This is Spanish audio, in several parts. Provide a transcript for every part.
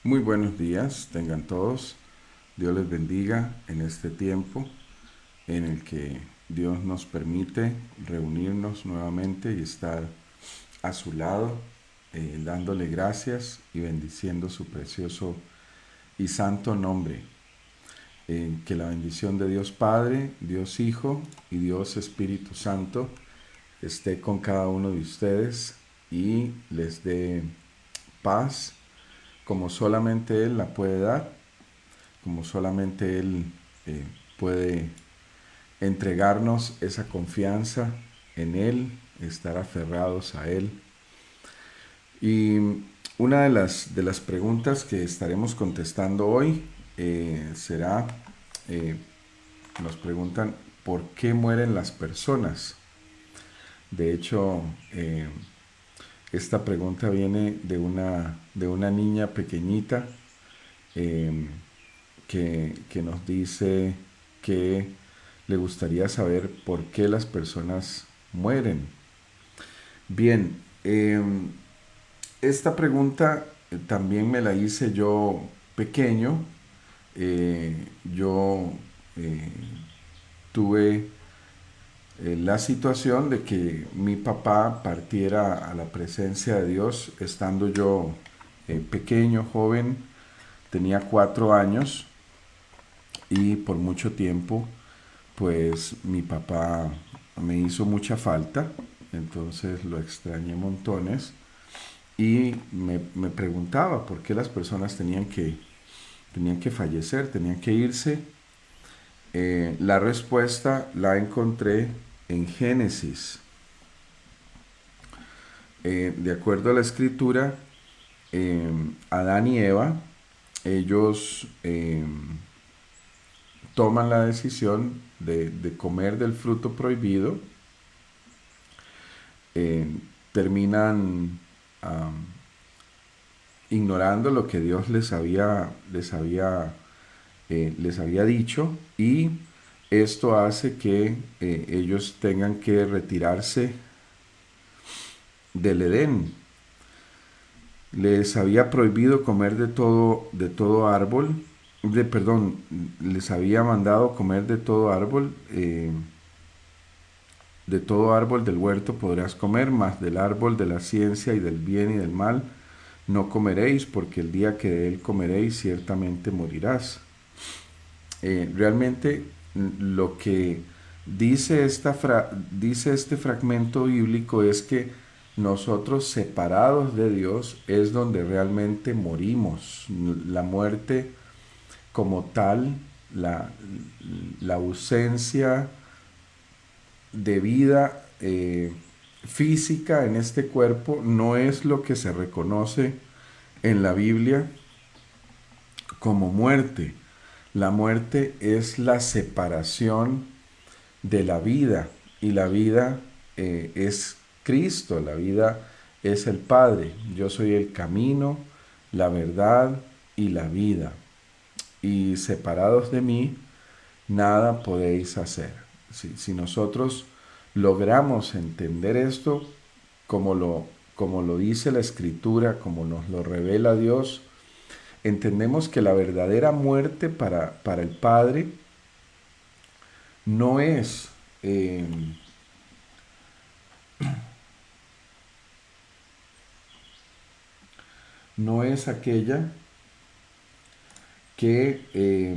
Muy buenos días, tengan todos. Dios les bendiga en este tiempo en el que Dios nos permite reunirnos nuevamente y estar a su lado, dándole gracias y bendiciendo su precioso y santo nombre. Que la bendición de Dios Padre, Dios Hijo y Dios Espíritu Santo esté con cada uno de ustedes y les dé paz como solamente Él la puede dar, como solamente Él eh, puede entregarnos esa confianza en Él, estar aferrados a Él. Y una de las preguntas que estaremos contestando hoy será, eh, nos preguntan, ¿por qué mueren las personas? De hecho, esta pregunta viene de una niña pequeñita eh, que nos dice que le gustaría saber por qué las personas mueren. Bien, esta pregunta también me la hice yo pequeño. Yo eh, tuve la situación de que mi papá partiera a la presencia de Dios estando yo pequeño, joven, tenía 4 años y por mucho tiempo pues mi papá me hizo mucha falta, entonces lo extrañé montones y me preguntaba por qué las personas tenían que fallecer, tenían que irse. La respuesta la encontré en Génesis. De acuerdo a la escritura, Adán y Eva, ellos toman la decisión de comer del fruto prohibido, eh, terminan ignorando lo que Dios les había dicho, y esto hace que ellos tengan que retirarse del Edén. Les había prohibido comer de todo árbol, perdón, les había mandado comer de todo árbol del huerto podrás comer, mas del árbol de la ciencia y del bien y del mal no comeréis, porque el día que de él comeréis ciertamente morirás. Realmente lo que dice este fragmento bíblico es que nosotros separados de Dios es donde realmente morimos. La muerte como tal, la, la ausencia de vida física en este cuerpo no es lo que se reconoce en la Biblia como muerte. La muerte es la separación de la vida, y la vida es Cristo, la vida es el Padre. Yo soy el camino, la verdad y la vida, y separados de mí nada podéis hacer. Si nosotros logramos entender esto como como lo dice la Escritura, como nos lo revela Dios, entendemos que la verdadera muerte para el Padre no es, eh, no es aquella que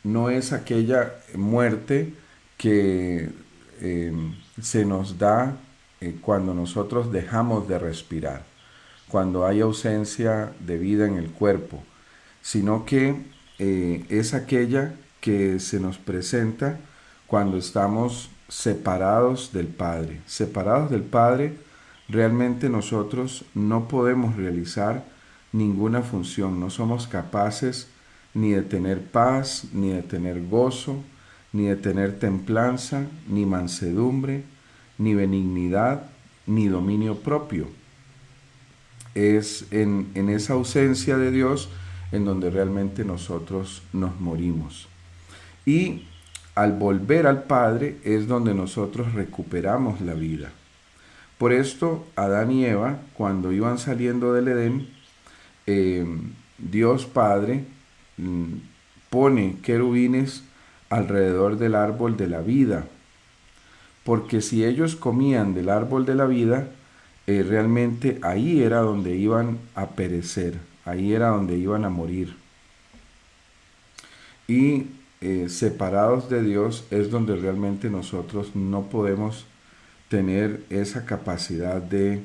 no es aquella muerte que eh, se nos da cuando nosotros dejamos de respirar, cuando hay ausencia de vida en el cuerpo, sino que es aquella que se nos presenta cuando estamos separados del Padre. Separados del Padre, realmente nosotros no podemos realizar ninguna función, no somos capaces ni de tener paz, ni de tener gozo, ni de tener templanza, ni mansedumbre, ni benignidad, ni dominio propio. Es en esa ausencia de Dios en donde realmente nosotros nos morimos. Y al volver al Padre es donde nosotros recuperamos la vida. Por esto, Adán y Eva, cuando iban saliendo del Edén, eh, Dios Padre mm, pone querubines alrededor del árbol de la vida, porque si ellos comían del árbol de la vida, realmente ahí era donde iban a perecer, ahí era donde iban a morir. Y separados de Dios es donde realmente nosotros no podemos tener esa capacidad de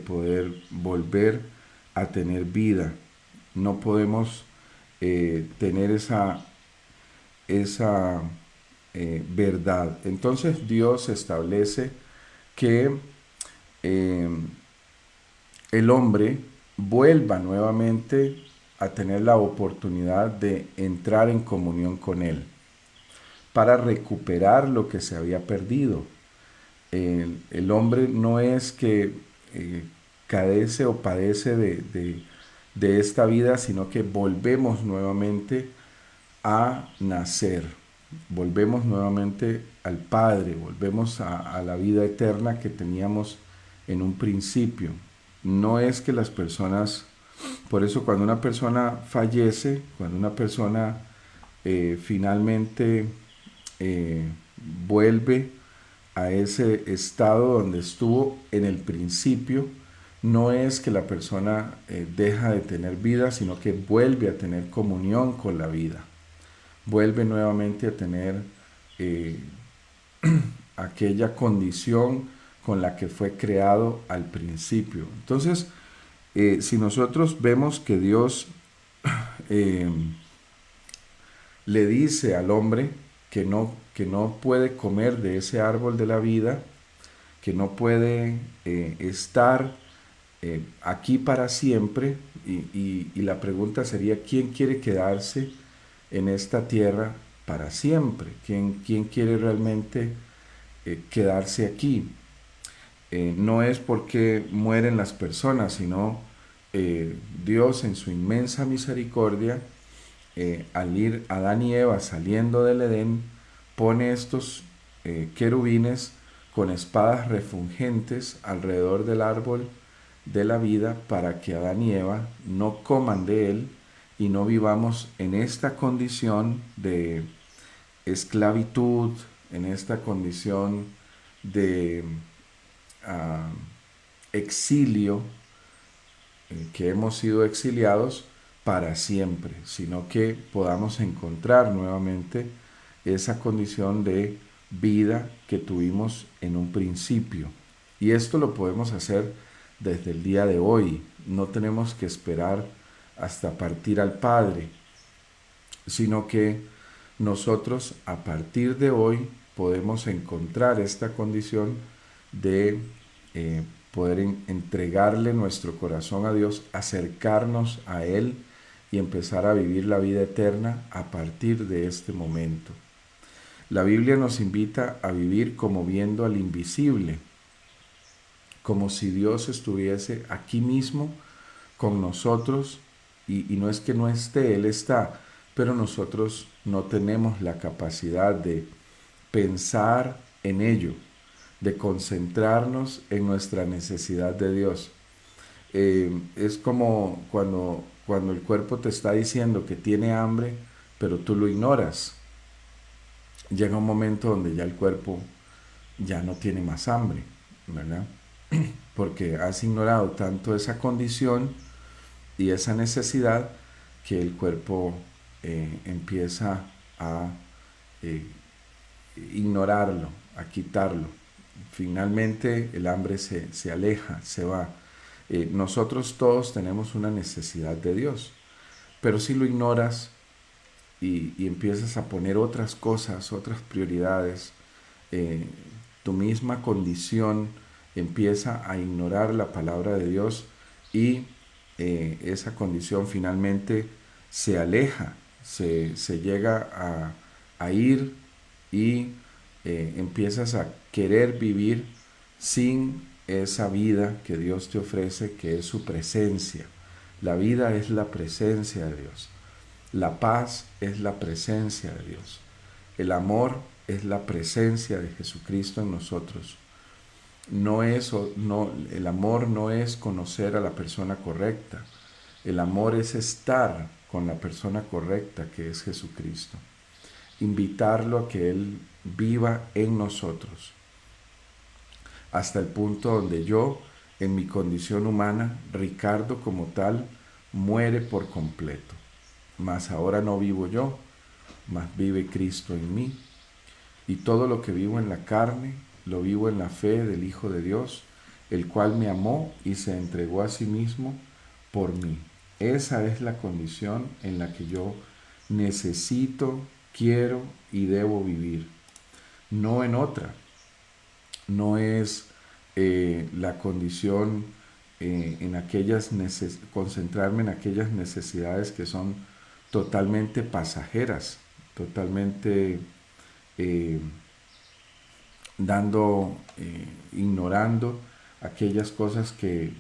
poder volver a tener vida. No podemos tener esa verdad. Entonces Dios establece que eh, el hombre vuelva nuevamente a tener la oportunidad de entrar en comunión con Él para recuperar lo que se había perdido. El hombre no es que cadece o padece de esta vida, sino que volvemos nuevamente a nacer, volvemos nuevamente al Padre, volvemos a la vida eterna que teníamos en un principio. No es que las personas, por eso cuando una persona fallece, cuando una persona finalmente eh, vuelve a ese estado donde estuvo en el principio, no es que la persona deja de tener vida, sino que vuelve a tener comunión con la vida, vuelve nuevamente a tener eh, aquella condición con la que fue creado al principio. Entonces, si nosotros vemos que Dios eh, le dice al hombre que no puede comer de ese árbol de la vida, que no puede estar aquí para siempre, y la pregunta sería, ¿quién quiere quedarse en esta tierra para siempre? ¿Quién quiere realmente quedarse aquí? No es porque mueren las personas, sino Dios en su inmensa misericordia, al ir Adán y Eva saliendo del Edén, pone estos querubines con espadas refulgentes alrededor del árbol de la vida para que Adán y Eva no coman de él y no vivamos en esta condición de esclavitud, en esta condición de uh, exilio, que hemos sido exiliados para siempre, sino que podamos encontrar nuevamente esa condición de vida que tuvimos en un principio. Y esto lo podemos hacer desde el día de hoy. No tenemos que esperar hasta partir al Padre, sino que nosotros a partir de hoy podemos encontrar esta condición de poder entregarle nuestro corazón a Dios, acercarnos a Él y empezar a vivir la vida eterna a partir de este momento. La Biblia nos invita a vivir como viendo al invisible, como si Dios estuviese aquí mismo con nosotros, y no es que no esté, Él está, pero nosotros no tenemos la capacidad de pensar en ello, de concentrarnos en nuestra necesidad de Dios. Es como cuando el cuerpo te está diciendo que tiene hambre, pero tú lo ignoras. Llega un momento donde ya el cuerpo ya no tiene más hambre, ¿verdad? Porque has ignorado tanto esa condición y esa necesidad que el cuerpo empieza a eh, ignorarlo, a quitarlo. Finalmente el hambre se aleja, se va. Nosotros todos tenemos una necesidad de Dios, pero si lo ignoras y empiezas a poner otras cosas, otras prioridades, tu misma condición empieza a ignorar la palabra de Dios y esa condición finalmente se aleja, se llega a ir y empiezas a querer vivir sin esa vida que Dios te ofrece, que es su presencia. La vida es la presencia de Dios. La paz es la presencia de Dios. El amor es la presencia de Jesucristo en nosotros. El amor no es conocer a la persona correcta. El amor es estar con la persona correcta que es Jesucristo. Invitarlo a que Él viva en nosotros, hasta el punto donde yo, en mi condición humana, Ricardo como tal, muere por completo. Mas ahora no vivo yo, mas vive Cristo en mí. Y todo lo que vivo en la carne, lo vivo en la fe del Hijo de Dios, el cual me amó y se entregó a sí mismo por mí. Esa es la condición en la que yo necesito, quiero y debo vivir. No en otra. No es la condición en concentrarme en aquellas necesidades que son totalmente pasajeras, totalmente eh, ignorando aquellas cosas que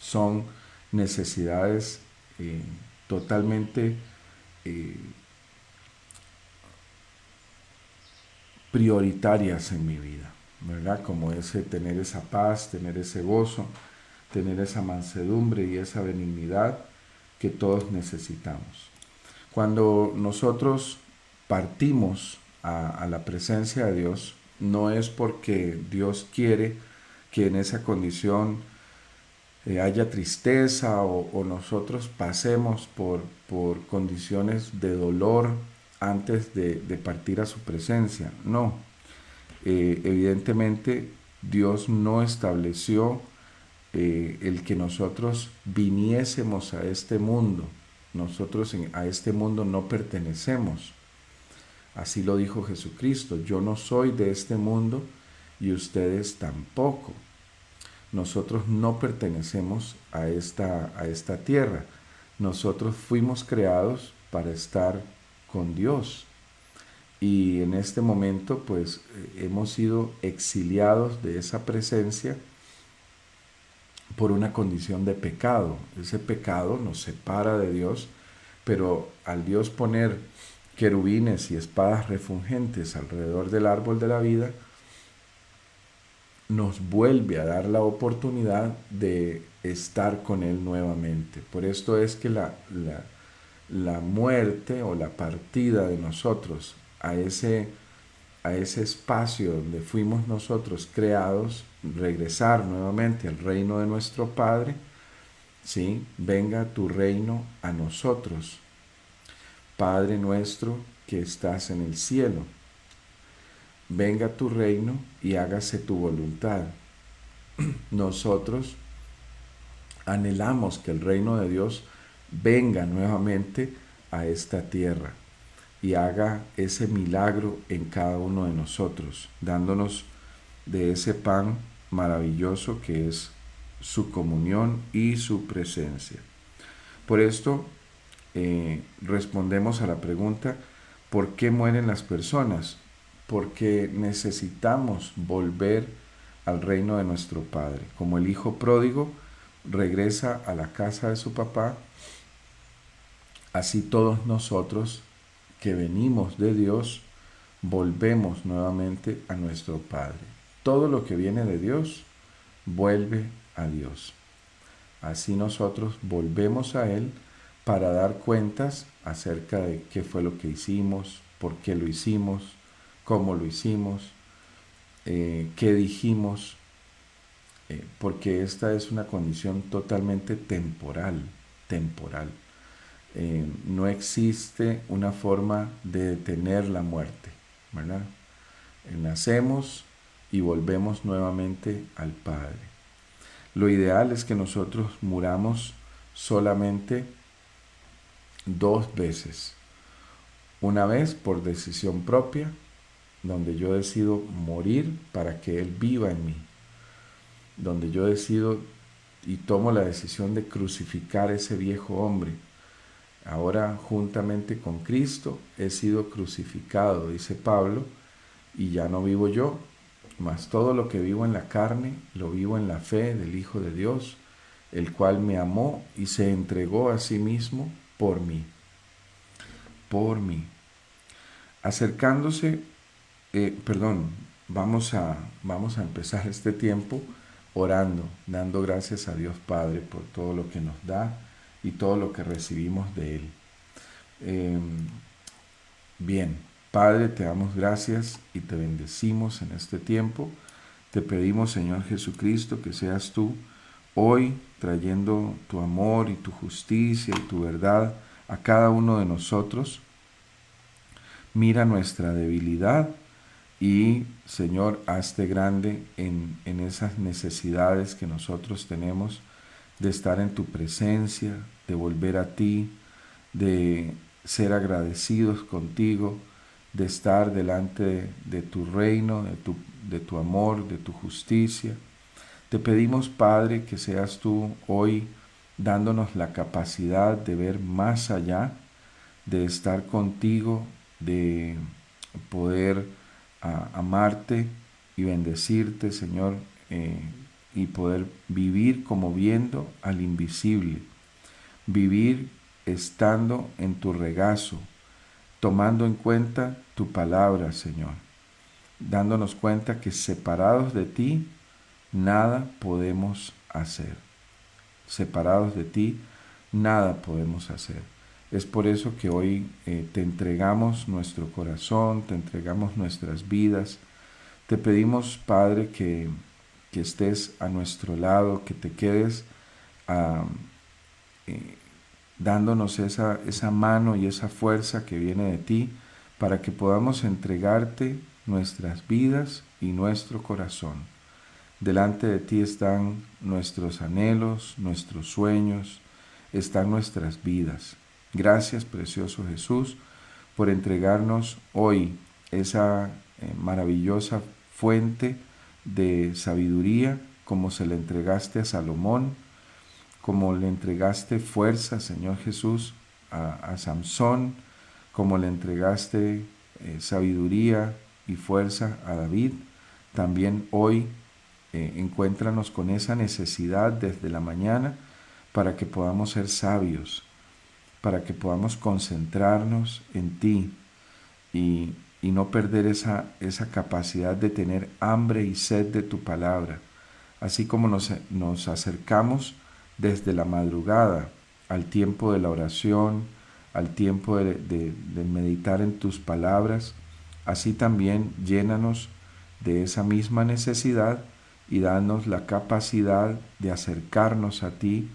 son necesidades eh, totalmente eh, prioritarias en mi vida, ¿verdad? Como ese tener esa paz, tener ese gozo, tener esa mansedumbre y esa benignidad que todos necesitamos. Cuando nosotros partimos a la presencia de Dios, no es porque Dios quiere que en esa condición haya tristeza o nosotros pasemos por condiciones de dolor antes de partir a su presencia. No, evidentemente Dios no estableció el que nosotros viniésemos a este mundo. Nosotros a este mundo no pertenecemos. Así lo dijo Jesucristo. Yo no soy de este mundo y ustedes tampoco. Nosotros no pertenecemos a esta tierra. Nosotros fuimos creados para estar con Dios. Y en este momento pues hemos sido exiliados de esa presencia por una condición de pecado. Ese pecado nos separa de Dios, pero al Dios poner querubines y espadas refulgentes alrededor del árbol de la vida, nos vuelve a dar la oportunidad de estar con Él nuevamente. Por esto es que la muerte o la partida de nosotros a ese espacio donde fuimos nosotros creados, regresar nuevamente al reino de nuestro Padre, ¿sí? Venga tu reino a nosotros. Padre nuestro que estás en el cielo, venga tu reino y hágase tu voluntad. Nosotros anhelamos que el reino de Dios venga nuevamente a esta tierra y haga ese milagro en cada uno de nosotros, dándonos de ese pan maravilloso que es su comunión y su presencia. Por esto respondemos a la pregunta, ¿por qué mueren las personas? Porque necesitamos volver al reino de nuestro Padre. Como el hijo pródigo regresa a la casa de su papá, así todos nosotros que venimos de Dios, volvemos nuevamente a nuestro Padre. Todo lo que viene de Dios, vuelve a Dios. Así nosotros volvemos a Él para dar cuentas acerca de qué fue lo que hicimos, por qué lo hicimos, cómo lo hicimos, qué dijimos, porque esta es una condición totalmente temporal. No existe una forma de detener la muerte, ¿verdad? Nacemos y volvemos nuevamente al Padre. Lo ideal es que nosotros muramos solamente 2 veces. Una vez por decisión propia, donde yo decido morir para que Él viva en mí. Donde yo decido y tomo la decisión de crucificar ese viejo hombre. Ahora, juntamente con Cristo, he sido crucificado, dice Pablo, y ya no vivo yo, mas todo lo que vivo en la carne, lo vivo en la fe del Hijo de Dios, el cual me amó y se entregó a sí mismo por mí. Por mí. Acercándose, vamos a empezar este tiempo orando, dando gracias a Dios Padre por todo lo que nos da y todo lo que recibimos de Él. Bien, Padre, te damos gracias y te bendecimos en este tiempo. Te pedimos, Señor Jesucristo, que seas tú hoy trayendo tu amor y tu justicia y tu verdad a cada uno de nosotros. Mira nuestra debilidad y, Señor, hazte grande en esas necesidades que nosotros tenemos de estar en tu presencia, de volver a ti, de ser agradecidos contigo, de estar delante de tu reino, de tu amor, de tu justicia. Te pedimos, Padre, que seas tú hoy dándonos la capacidad de ver más allá, de estar contigo, de poder amarte y bendecirte, Señor, y poder vivir como viendo al invisible, vivir estando en tu regazo, tomando en cuenta tu palabra, Señor, dándonos cuenta que separados de ti, nada podemos hacer. Separados de ti, nada podemos hacer. Es por eso que hoy te entregamos nuestro corazón, te entregamos nuestras vidas. Te pedimos, Padre, que estés a nuestro lado, que te quedes eh, dándonos esa mano y esa fuerza que viene de ti para que podamos entregarte nuestras vidas y nuestro corazón. Delante de ti están nuestros anhelos, nuestros sueños, están nuestras vidas. Gracias, precioso Jesús, por entregarnos hoy esa maravillosa fuente de sabiduría, como se le entregaste a Salomón, como le entregaste fuerza, Señor Jesús, a Samson, como le entregaste sabiduría y fuerza a David. También hoy encuéntranos con esa necesidad desde la mañana para que podamos ser sabios, para que podamos concentrarnos en ti y no perder esa capacidad de tener hambre y sed de tu palabra. Así como nos acercamos desde la madrugada al tiempo de la oración, al tiempo de meditar en tus palabras, así también llénanos de esa misma necesidad y danos la capacidad de acercarnos a ti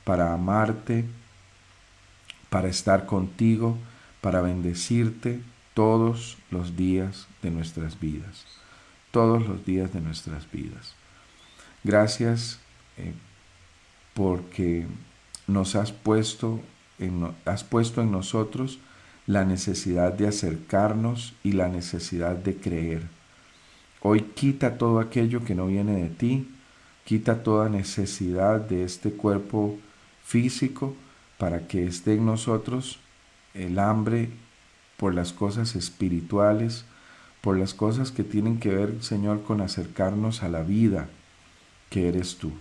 para amarte, para estar contigo, para bendecirte todos los días de nuestras vidas, todos los días de nuestras vidas. Gracias porque nos has puesto en nosotros la necesidad de acercarnos y la necesidad de creer. Hoy quita todo aquello que no viene de ti, quita toda necesidad de este cuerpo físico para que esté en nosotros el hambre por las cosas espirituales, por las cosas que tienen que ver, Señor, con acercarnos a la vida que eres tú.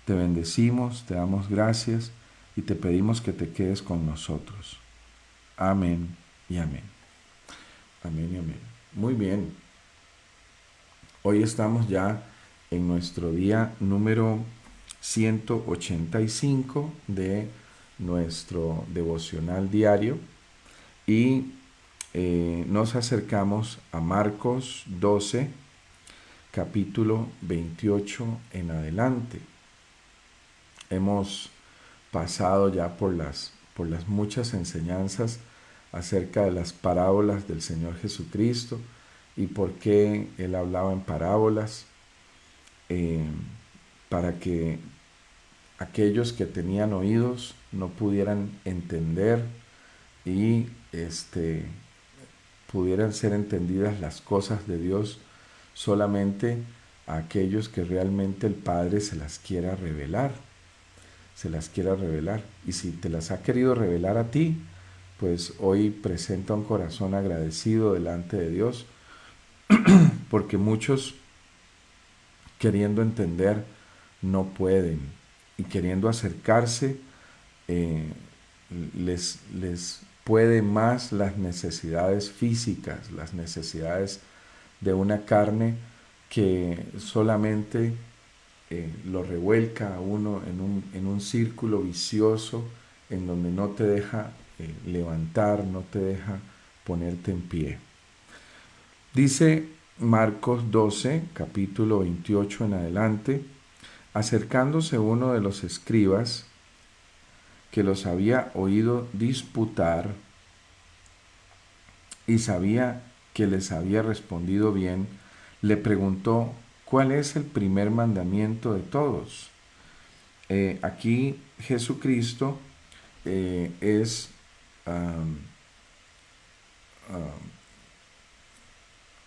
Te bendecimos, te damos gracias y te pedimos que te quedes con nosotros. Amén y amén. Amén y amén. Muy bien. Hoy estamos ya en nuestro día número 185 de nuestro devocional diario y nos acercamos a Marcos 12, capítulo 28 en adelante. Hemos pasado ya por las muchas enseñanzas acerca de las parábolas del Señor Jesucristo y por qué Él hablaba en parábolas, para que aquellos que tenían oídos no pudieran entender y pudieran ser entendidas las cosas de Dios solamente a aquellos que realmente el Padre se las quiera revelar. Y si te las ha querido revelar a ti, pues hoy presenta un corazón agradecido delante de Dios, porque muchos queriendo entender no pueden, y queriendo acercarse les puede más las necesidades físicas, las necesidades de una carne que solamente lo revuelca a uno en un círculo vicioso en donde no te deja levantar, no te deja ponerte en pie. Dice Marcos 12, capítulo 28 en adelante, acercándose uno de los escribas que los había oído disputar y sabía que les había respondido bien, le preguntó, ¿cuál es el primer mandamiento de todos? Aquí Jesucristo es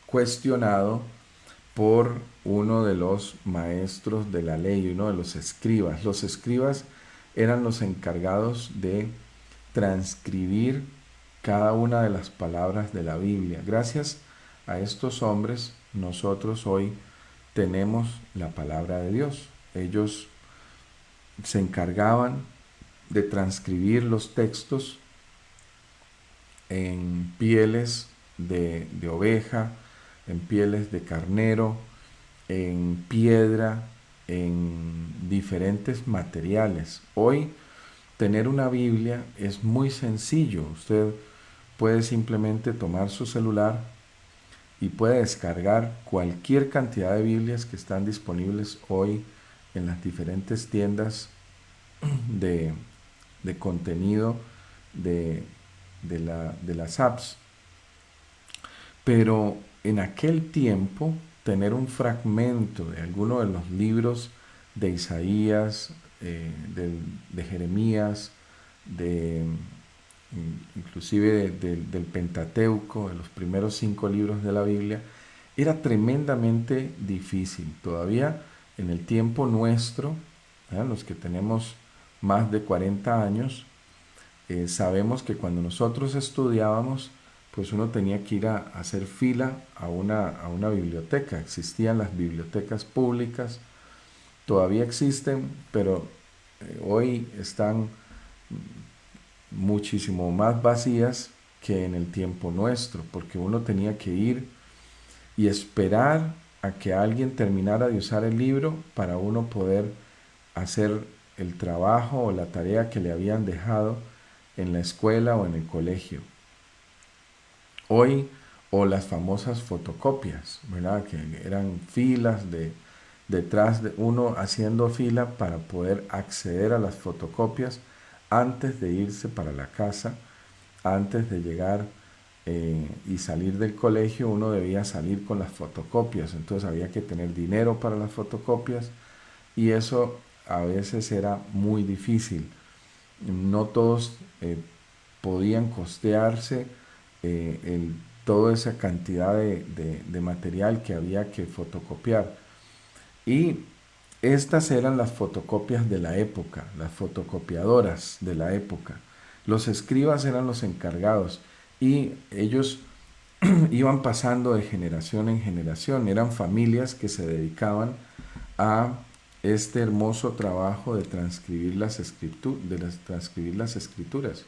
cuestionado por uno de los maestros de la ley, uno de los escribas. Los escribas eran los encargados de transcribir cada una de las palabras de la Biblia. Gracias a estos hombres, nosotros hoy tenemos la palabra de Dios. Ellos se encargaban de transcribir los textos en pieles de oveja, en pieles de carnero, en piedra, en diferentes materiales. Hoy tener una Biblia es muy sencillo. Usted puede simplemente tomar su celular y puede descargar cualquier cantidad de Biblias que están disponibles hoy en las diferentes tiendas de, de contenido de las apps. Pero en aquel tiempo, tener un fragmento de alguno de los libros de Isaías, de Jeremías, inclusive del Pentateuco, de los primeros 5 libros de la Biblia, era tremendamente difícil. Todavía en el tiempo nuestro, los que tenemos más de 40 años, sabemos que cuando nosotros estudiábamos, pues uno tenía que ir a hacer fila a una biblioteca. Existían las bibliotecas públicas, todavía existen, pero hoy están muchísimo más vacías que en el tiempo nuestro, porque uno tenía que ir y esperar a que alguien terminara de usar el libro para uno poder hacer el trabajo o la tarea que le habían dejado en la escuela o en el colegio. Hoy, o las famosas fotocopias, ¿verdad? Que eran filas detrás de uno haciendo fila para poder acceder a las fotocopias antes de irse para la casa, antes de llegar y salir del colegio. Uno debía salir con las fotocopias, entonces había que tener dinero para las fotocopias y eso a veces era muy difícil. No todos podían costearse toda esa cantidad de material que había que fotocopiar. Y estas eran las fotocopias de la época, las fotocopiadoras de la época. Los escribas eran los encargados y ellos iban pasando de generación en generación. Eran familias que se dedicaban a este hermoso trabajo de transcribir las escrituras.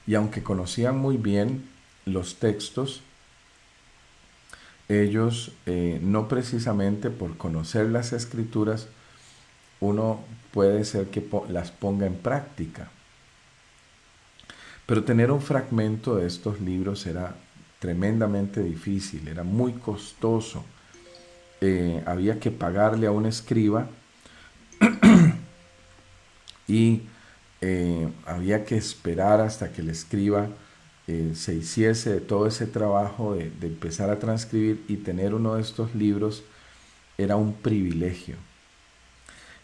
Y aunque conocían muy bien los textos, ellos no precisamente por conocer las escrituras, uno puede ser que las ponga en práctica. Pero tener un fragmento de estos libros era tremendamente difícil, era muy costoso. Había que pagarle a un escriba y había que esperar hasta que el escriba se hiciese de todo ese trabajo de empezar a transcribir, y tener uno de estos libros era un privilegio.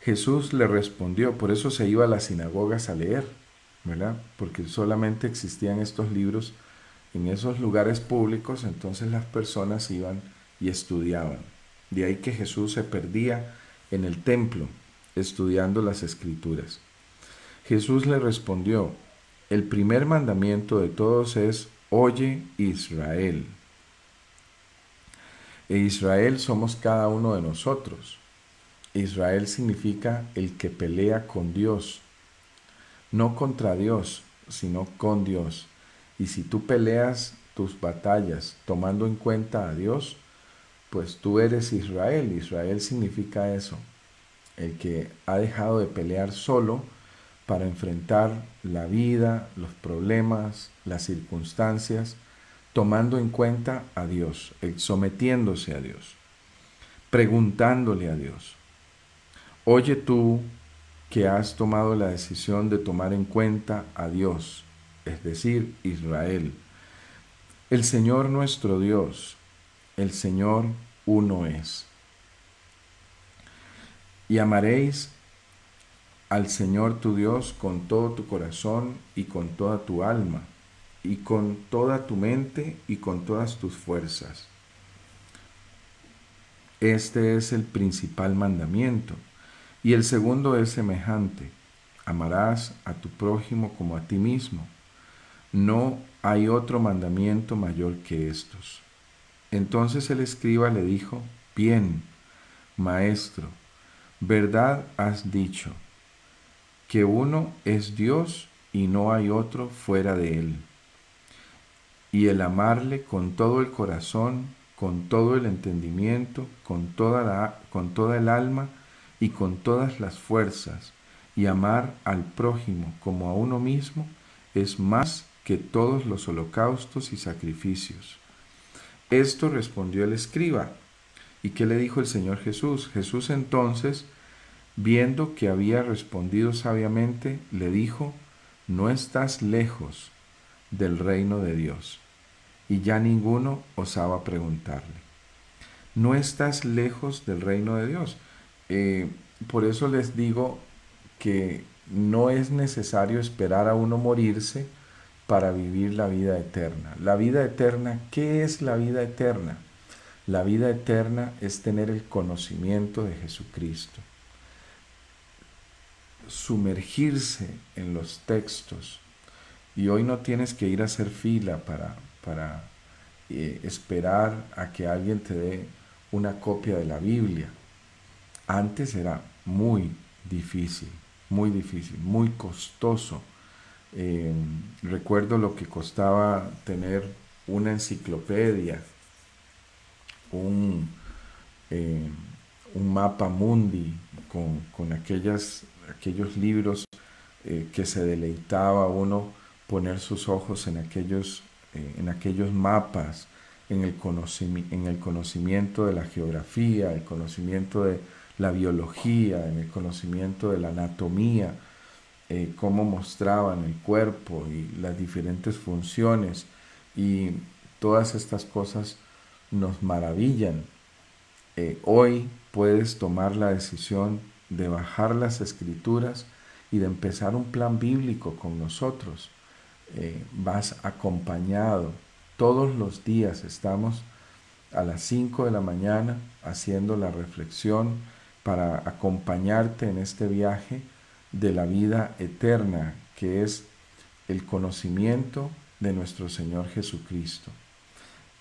Jesús le respondió, por eso se iba a las sinagogas a leer, ¿verdad? Porque solamente existían estos libros en esos lugares públicos, entonces las personas iban y estudiaban. De ahí que Jesús se perdía en el templo estudiando las escrituras. Jesús le respondió, el primer mandamiento de todos es, oye Israel. E Israel somos cada uno de nosotros. Israel significa el que pelea con Dios, no contra Dios, sino con Dios. Y si tú peleas tus batallas tomando en cuenta a Dios, pues tú eres Israel. Israel significa eso, el que ha dejado de pelear solo para enfrentar la vida, los problemas, las circunstancias, tomando en cuenta a Dios, sometiéndose a Dios, preguntándole a Dios. Oye tú que has tomado la decisión de tomar en cuenta a Dios, es decir, Israel. El Señor nuestro Dios, el Señor uno es. Y amaréis al Señor tu Dios con todo tu corazón y con toda tu alma, y con toda tu mente y con todas tus fuerzas. Este es el principal mandamiento. Y el segundo es semejante. Amarás a tu prójimo como a ti mismo. No hay otro mandamiento mayor que estos. Entonces el escriba le dijo, bien, maestro, verdad has dicho, que uno es Dios y no hay otro fuera de él. Y el amarle con todo el corazón, con todo el entendimiento, con toda el alma y con todas las fuerzas, y amar al prójimo como a uno mismo, es más que todos los holocaustos y sacrificios. Esto respondió el escriba. ¿Y qué le dijo el Señor Jesús? Jesús entonces, viendo que había respondido sabiamente, le dijo, no estás lejos del reino de Dios. Y ya ninguno osaba preguntarle. No estás lejos del reino de Dios. Por eso les digo que no es necesario esperar a uno morirse para vivir la vida eterna. La vida eterna, ¿qué es la vida eterna? La vida eterna es tener el conocimiento de Jesucristo, sumergirse en los textos. Y hoy no tienes que ir a hacer fila para esperar a que alguien te dé una copia de la Biblia. Antes era muy difícil, muy costoso. Recuerdo lo que costaba tener una enciclopedia, un, eh, un mapa mundi con aquellos libros que se deleitaba uno poner sus ojos en aquellos mapas, en el conocimiento de la geografía, el conocimiento de la biología, en el conocimiento de la anatomía, cómo mostraban el cuerpo y las diferentes funciones, y todas estas cosas nos maravillan. Hoy puedes tomar la decisión de bajar las escrituras y de empezar un plan bíblico con nosotros. Vas acompañado. Todos los días estamos a las 5 de la mañana haciendo la reflexión para acompañarte en este viaje de la vida eterna, que es el conocimiento de nuestro Señor Jesucristo.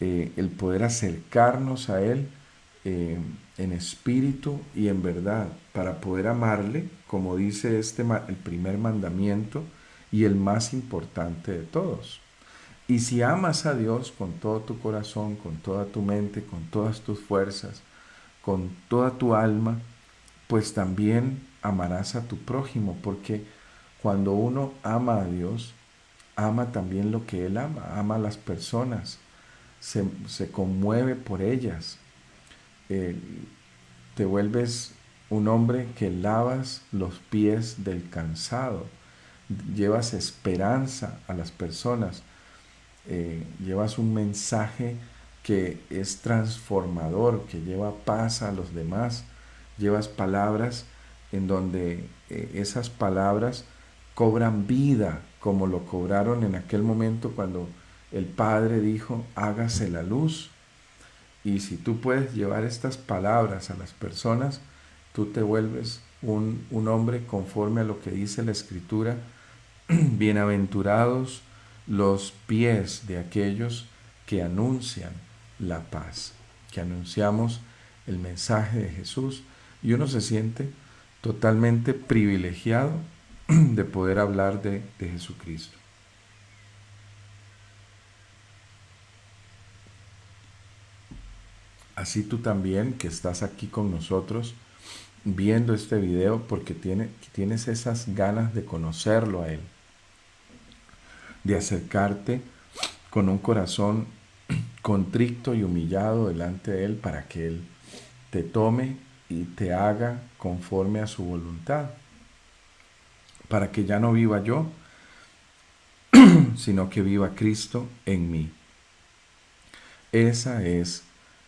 El poder acercarnos a Él en espíritu y en verdad, para poder amarle, como dice el primer mandamiento y el más importante de todos. Y si amas a Dios con todo tu corazón, con toda tu mente, con todas tus fuerzas, con toda tu alma, pues también amarás a tu prójimo, porque cuando uno ama a Dios, ama también lo que Él ama a las personas, se conmueve por ellas. Te vuelves un hombre que lavas los pies del cansado, llevas esperanza a las personas, llevas un mensaje que es transformador, que lleva paz a los demás, llevas palabras en donde esas palabras cobran vida, como lo cobraron en aquel momento cuando el Padre dijo, hágase la luz. Y si tú puedes llevar estas palabras a las personas, tú te vuelves un hombre conforme a lo que dice la Escritura. Bienaventurados los pies de aquellos que anuncian la paz, que anunciamos el mensaje de Jesús, y uno se siente totalmente privilegiado de poder hablar de Jesucristo. Así tú también, que estás aquí con nosotros, viendo este video, porque tienes esas ganas de conocerlo a Él, de acercarte con un corazón contrito y humillado delante de Él para que Él te tome y te haga conforme a su voluntad, para que ya no viva yo, sino que viva Cristo en mí. Esa es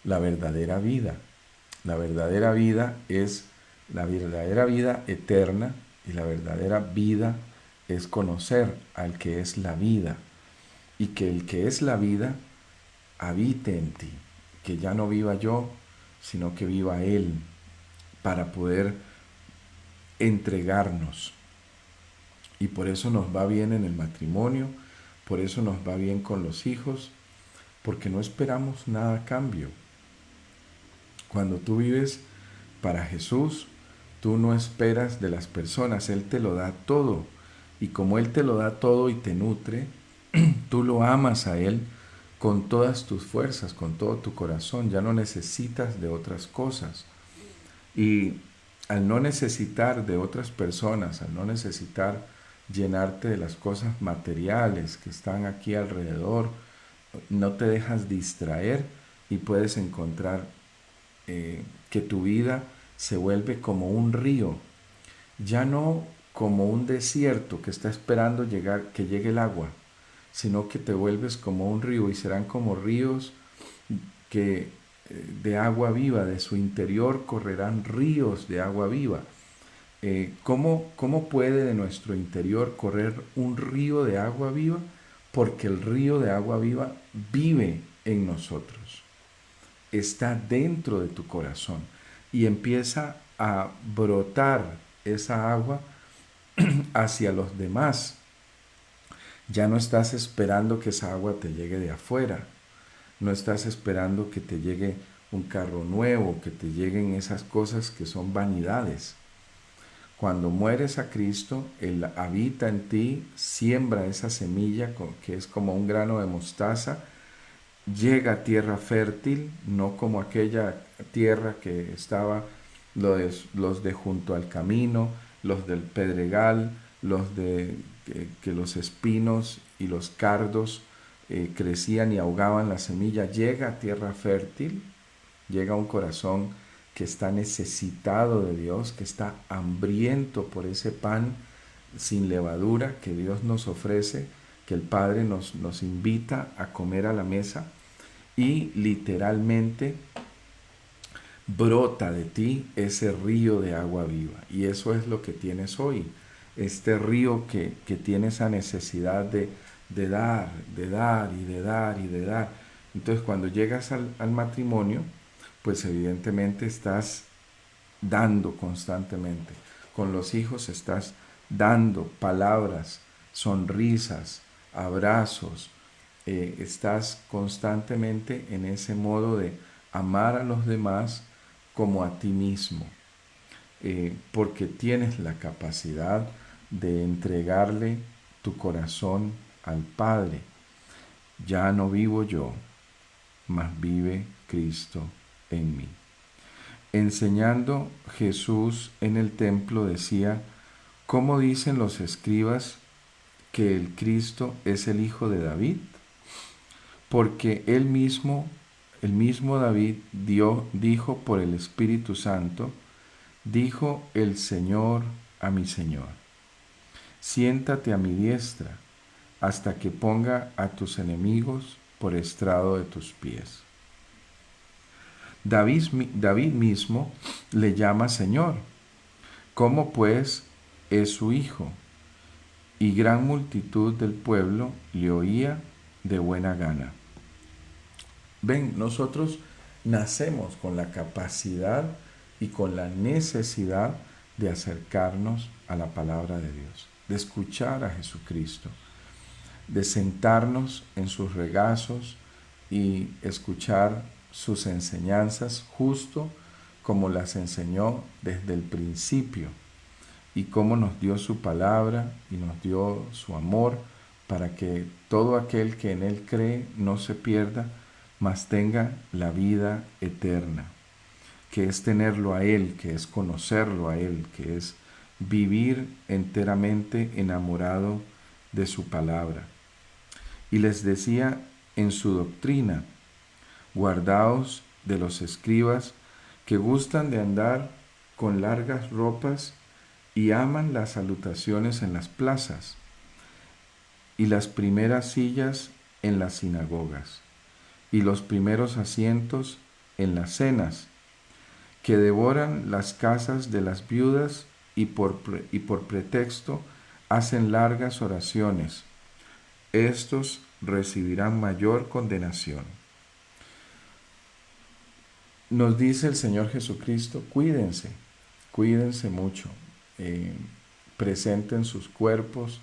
la verdadera vida. La verdadera vida es la verdadera vida eterna, y la verdadera vida es conocer al que es la vida, y que el que es la vida habite en ti, que ya no viva yo, sino que viva Él, para poder entregarnos. Y por eso nos va bien en el matrimonio, por eso nos va bien con los hijos, porque no esperamos nada a cambio. Cuando tú vives para Jesús, tú no esperas de las personas, Él te lo da todo. Y como Él te lo da todo y te nutre, tú lo amas a Él con todas tus fuerzas, con todo tu corazón. Ya no necesitas de otras cosas. Y al no necesitar de otras personas, al no necesitar llenarte de las cosas materiales que están aquí alrededor, no te dejas distraer y puedes encontrar que tu vida se vuelve como un río, ya no como un desierto que está esperando que llegue el agua, sino que te vuelves como un río, y serán como ríos que de agua viva, de su interior correrán ríos de agua viva. ¿Cómo puede de nuestro interior correr un río de agua viva? Porque el río de agua viva vive en nosotros, está dentro de tu corazón, y empieza a brotar esa agua hacia los demás. Ya no estás esperando que esa agua te llegue de afuera, no estás esperando que te llegue un carro nuevo, que te lleguen esas cosas que son vanidades. Cuando mueres a Cristo, Él habita en ti, siembra esa semilla que es como un grano de mostaza, llega a tierra fértil, no como aquella tierra que estaba los de junto al camino, los del pedregal, los de que los espinos y los cardos crecían y ahogaban la semilla. Llega a tierra fértil, llega a un corazón que está necesitado de Dios, que está hambriento por ese pan sin levadura que Dios nos ofrece, que el Padre nos invita a comer a la mesa, y literalmente brota de ti ese río de agua viva. Y eso es lo que tienes hoy, este río que tiene esa necesidad de dar, de dar y de dar y de dar. Entonces cuando llegas al matrimonio, pues evidentemente estás dando constantemente. Con los hijos estás dando palabras, sonrisas, abrazos. Estás constantemente en ese modo de amar a los demás como a ti mismo, porque tienes la capacidad de entregarle tu corazón al Padre. Ya no vivo yo, mas vive Cristo en mí. Enseñando Jesús en el templo decía: ¿cómo dicen los escribas que el Cristo es el hijo de David? Porque el mismo David dijo por el Espíritu Santo: dijo el Señor a mi Señor, siéntate a mi diestra hasta que ponga a tus enemigos por estrado de tus pies. David mismo le llama Señor, ¿cómo pues es su hijo? Y gran multitud del pueblo le oía de buena gana. Ven, nosotros nacemos con la capacidad y con la necesidad de acercarnos a la palabra de Dios, de escuchar a Jesucristo, de sentarnos en sus regazos y escuchar sus enseñanzas justo como las enseñó desde el principio, y cómo nos dio su palabra y nos dio su amor para que todo aquel que en Él cree no se pierda, mas tenga la vida eterna, que es tenerlo a Él, que es conocerlo a Él, que es vivir enteramente enamorado de su palabra. Y les decía en su doctrina: guardaos de los escribas que gustan de andar con largas ropas y aman las salutaciones en las plazas y las primeras sillas en las sinagogas y los primeros asientos en las cenas, que devoran las casas de las viudas y por pretexto hacen largas oraciones. Estos recibirán mayor condenación. Nos dice el Señor Jesucristo: cuídense mucho, eh, presenten sus cuerpos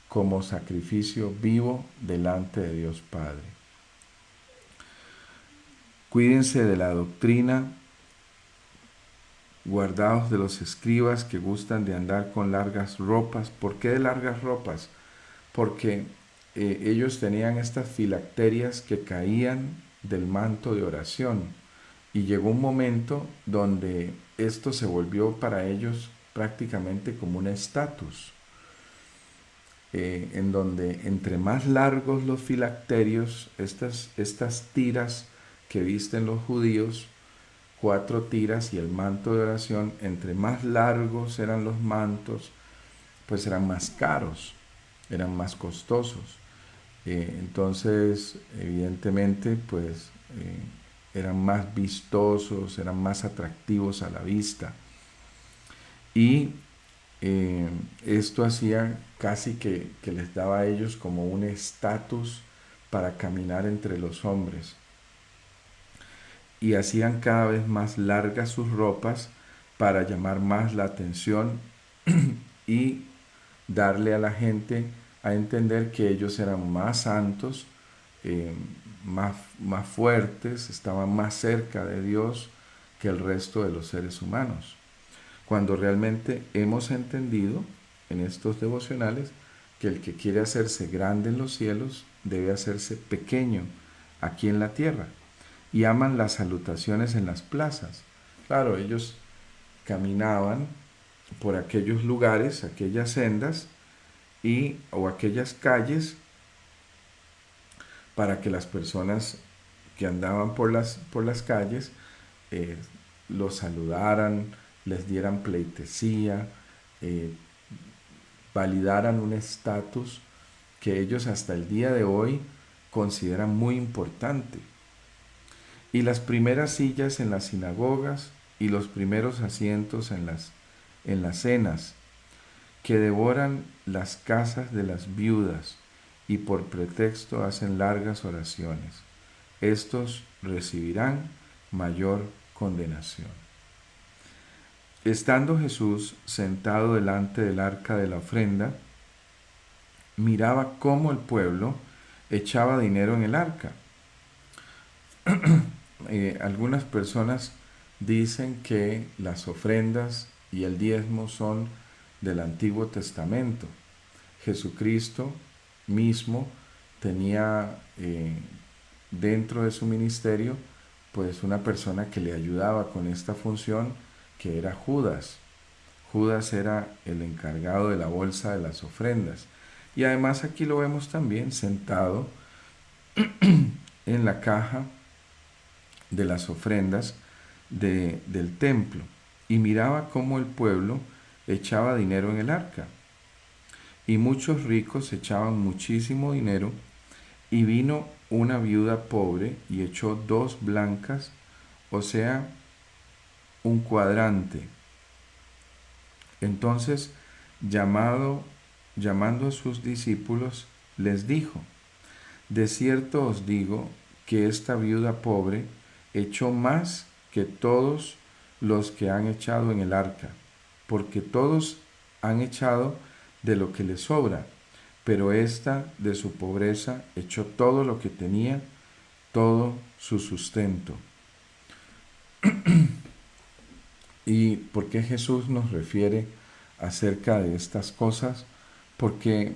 como sacrificio vivo delante de Dios Padre. Cuídense de la doctrina, guardaos de los escribas que gustan de andar con largas ropas. ¿Por qué de largas ropas? Porque ellos tenían estas filacterias que caían del manto de oración, y llegó un momento donde esto se volvió para ellos prácticamente como un estatus, en donde entre más largos los filacterios, estas tiras que visten los judíos, 4 tiras y el manto de oración, entre más largos eran los mantos, pues eran más caros, eran más costosos. Entonces, evidentemente, pues eran más vistosos, eran más atractivos a la vista. Y esto hacía casi que les daba a ellos como un estatus para caminar entre los hombres. Y hacían cada vez más largas sus ropas para llamar más la atención y darle a la gente a entender que ellos eran más santos, más fuertes, estaban más cerca de Dios que el resto de los seres humanos. Cuando realmente hemos entendido en estos devocionales que el que quiere hacerse grande en los cielos debe hacerse pequeño aquí en la tierra. Y aman las salutaciones en las plazas. Claro, ellos caminaban por aquellos lugares, aquellas sendas o aquellas calles, para que las personas que andaban por las calles eh, los saludaran, les dieran pleitesía, eh, validaran un estatus que ellos hasta el día de hoy consideran muy importante. Y las primeras sillas en las sinagogas y los primeros asientos en las cenas, que devoran las casas de las viudas y por pretexto hacen largas oraciones. Estos recibirán mayor condenación. Estando Jesús sentado delante del arca de la ofrenda, miraba cómo el pueblo echaba dinero en el arca. Algunas personas dicen que las ofrendas y el diezmo son del Antiguo Testamento. Jesucristo mismo tenía dentro de su ministerio pues una persona que le ayudaba con esta función, que era Judas. Judas era el encargado de la bolsa de las ofrendas. Y además aquí lo vemos también sentado en la caja de las ofrendas del templo, y miraba cómo el pueblo echaba dinero en el arca. Y muchos ricos echaban muchísimo dinero, y vino una viuda pobre y echó 2 blancas, o sea, un cuadrante. Entonces, llamando a sus discípulos, les dijo: de cierto os digo que esta viuda pobre echó más que todos los que han echado en el arca, porque todos han echado de lo que les sobra, pero ésta de su pobreza echó todo lo que tenía, todo su sustento. ¿Y por qué Jesús nos refiere acerca de estas cosas? Porque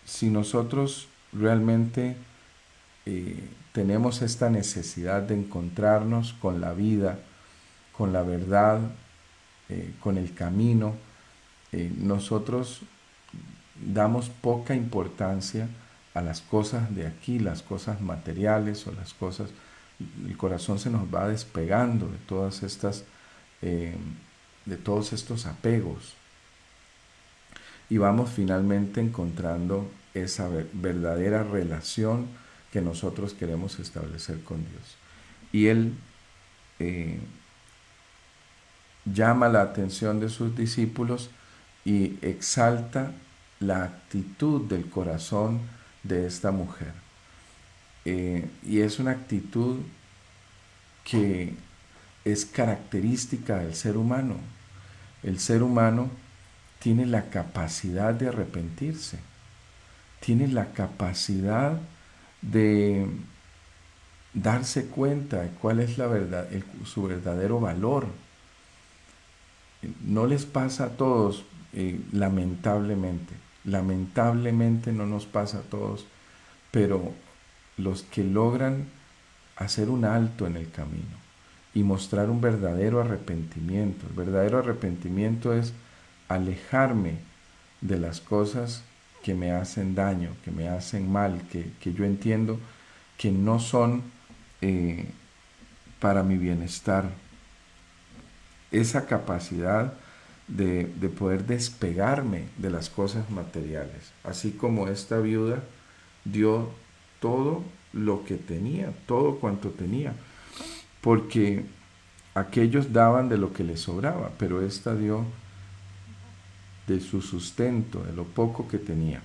si nosotros realmente tenemos esta necesidad de encontrarnos con la vida, con la verdad, con el camino. Nosotros damos poca importancia a las cosas de aquí, las cosas materiales o las cosas, el corazón se nos va despegando de todas estas, de todos estos apegos y vamos finalmente encontrando esa verdadera relación que nosotros queremos establecer con Dios. Y Él llama la atención de sus discípulos y exalta la actitud del corazón de esta mujer. Y es una actitud que es característica del ser humano. El ser humano tiene la capacidad de arrepentirse, tiene la capacidad de darse cuenta de cuál es la verdad, su verdadero valor. No les pasa a todos, lamentablemente no nos pasa a todos, pero los que logran hacer un alto en el camino y mostrar un verdadero arrepentimiento. El verdadero arrepentimiento es alejarme de las cosas que me hacen daño, que me hacen mal, que yo entiendo que no son para mi bienestar. Esa capacidad de poder despegarme de las cosas materiales, así como esta viuda dio todo lo que tenía, todo cuanto tenía, porque aquellos daban de lo que les sobraba, pero esta dio de su sustento, de lo poco que tenía.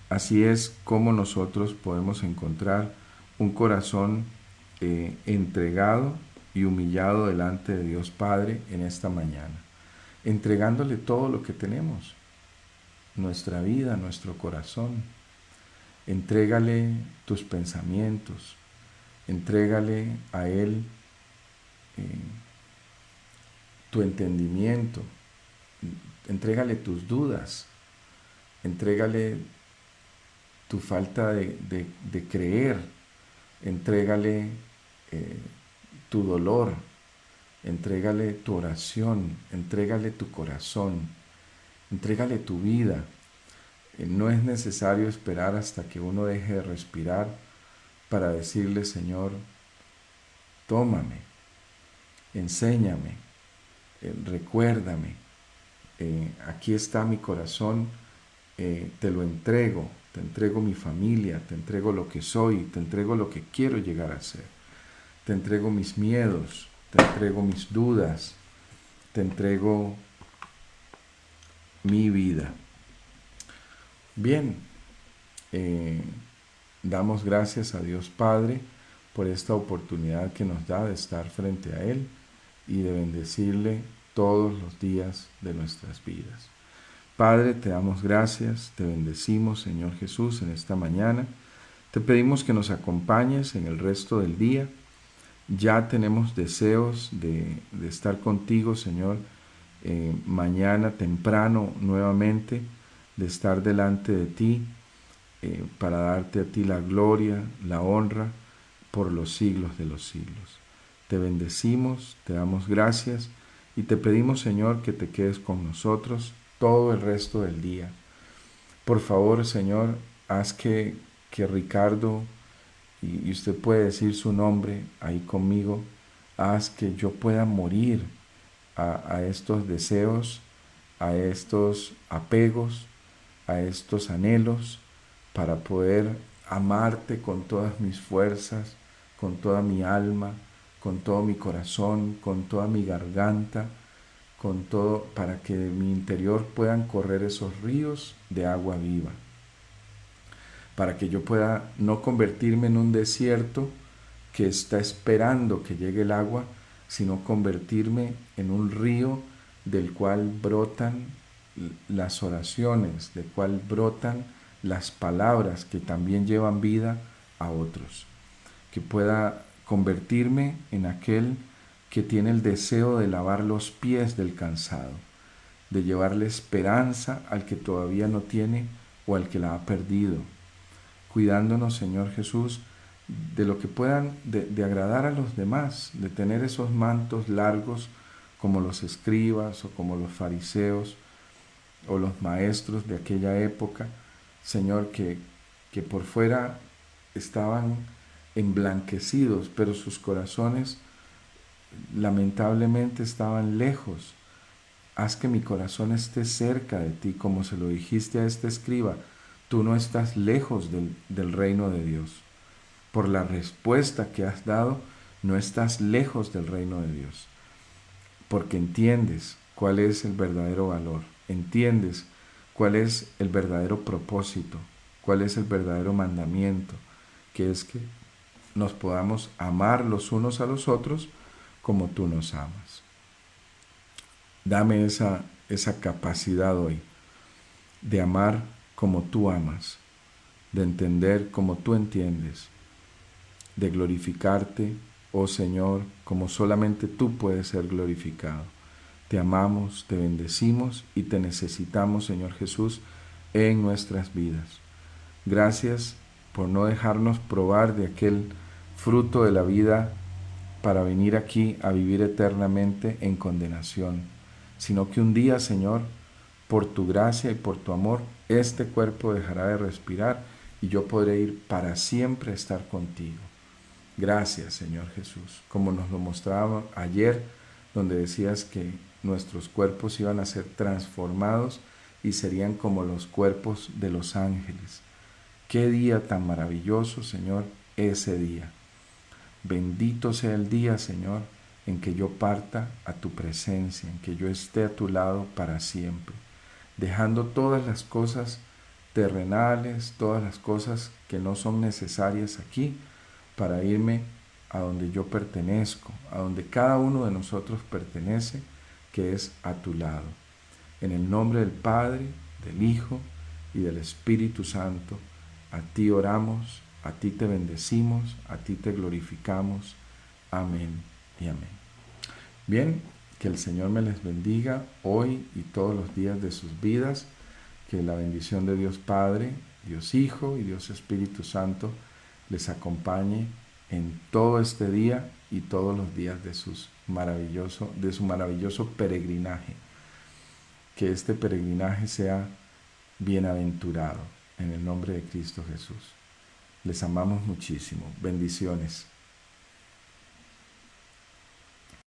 Así es como nosotros podemos encontrar un corazón entregado y humillado delante de Dios Padre en esta mañana, entregándole todo lo que tenemos, nuestra vida, nuestro corazón. Entrégale tus pensamientos, entrégale a Él tu entendimiento, entrégale tus dudas, entrégale tu falta de creer, entrégale tu dolor, entrégale tu oración, entrégale tu corazón, entrégale tu vida. No es necesario esperar hasta que uno deje de respirar para decirle, Señor, tómame, enséñame, recuérdame, aquí está mi corazón, te lo entrego, te entrego mi familia, te entrego lo que soy, te entrego lo que quiero llegar a ser, te entrego mis miedos, te entrego mis dudas, te entrego mi vida. Bien, damos gracias a Dios Padre por esta oportunidad que nos da de estar frente a Él y de bendecirle todos los días de nuestras vidas. Padre, te damos gracias, te bendecimos, Señor Jesús, en esta mañana. Te pedimos que nos acompañes en el resto del día. Ya tenemos deseos de estar contigo, Señor, mañana temprano nuevamente, de estar delante de ti, para darte a ti la gloria, la honra, por los siglos de los siglos. Te bendecimos, te damos gracias y te pedimos, Señor, que te quedes con nosotros todo el resto del día. Por favor, Señor, haz que Ricardo, y usted puede decir su nombre ahí conmigo, haz que yo pueda morir a estos deseos, a estos apegos, a estos anhelos, para poder amarte con todas mis fuerzas, con toda mi alma, con todo mi corazón, con toda mi garganta, con todo, para que de mi interior puedan correr esos ríos de agua viva, para que yo pueda no convertirme en un desierto que está esperando que llegue el agua, sino convertirme en un río del cual brotan las oraciones, del cual brotan las palabras que también llevan vida a otros. Que pueda convertirme en aquel que tiene el deseo de lavar los pies del cansado, de llevarle esperanza al que todavía no tiene o al que la ha perdido, cuidándonos, Señor Jesús, de lo que puedan, de agradar a los demás, de tener esos mantos largos como los escribas o como los fariseos o los maestros de aquella época, Señor, que por fuera estaban emblanquecidos, pero sus corazones lamentablemente estaban lejos. Haz que mi corazón esté cerca de ti, como se lo dijiste a este escriba. Tú no estás lejos del reino de Dios. Por la respuesta que has dado, no estás lejos del reino de Dios. Porque entiendes cuál es el verdadero valor. Entiendes cuál es el verdadero propósito, cuál es el verdadero mandamiento, que es que nos podamos amar los unos a los otros como tú nos amas. Dame esa capacidad hoy de amar como tú amas, de entender como tú entiendes, de glorificarte, oh Señor, como solamente tú puedes ser glorificado. Te amamos, te bendecimos y te necesitamos, Señor Jesús, en nuestras vidas. Gracias por no dejarnos probar de aquel fruto de la vida para venir aquí a vivir eternamente en condenación, sino que un día, Señor, por tu gracia y por tu amor, este cuerpo dejará de respirar y yo podré ir para siempre a estar contigo. Gracias, Señor Jesús, como nos lo mostraba ayer, donde decías que nuestros cuerpos iban a ser transformados y serían como los cuerpos de los ángeles. Qué día tan maravilloso, Señor, ese día. Bendito sea el día, Señor, en que yo parta a tu presencia, en que yo esté a tu lado para siempre, dejando todas las cosas terrenales, todas las cosas que no son necesarias aquí, para irme a donde yo pertenezco, a donde cada uno de nosotros pertenece, que es a tu lado. En el nombre del Padre, del Hijo y del Espíritu Santo, a ti oramos, a ti te bendecimos, a ti te glorificamos. Amén y amén. Bien, que el Señor me les bendiga hoy y todos los días de sus vidas. Que la bendición de Dios Padre, Dios Hijo y Dios Espíritu Santo les acompañe en todo este día y todos los días de su maravilloso peregrinaje. Que este peregrinaje sea bienaventurado en el nombre de Cristo Jesús. Les amamos muchísimo. Bendiciones.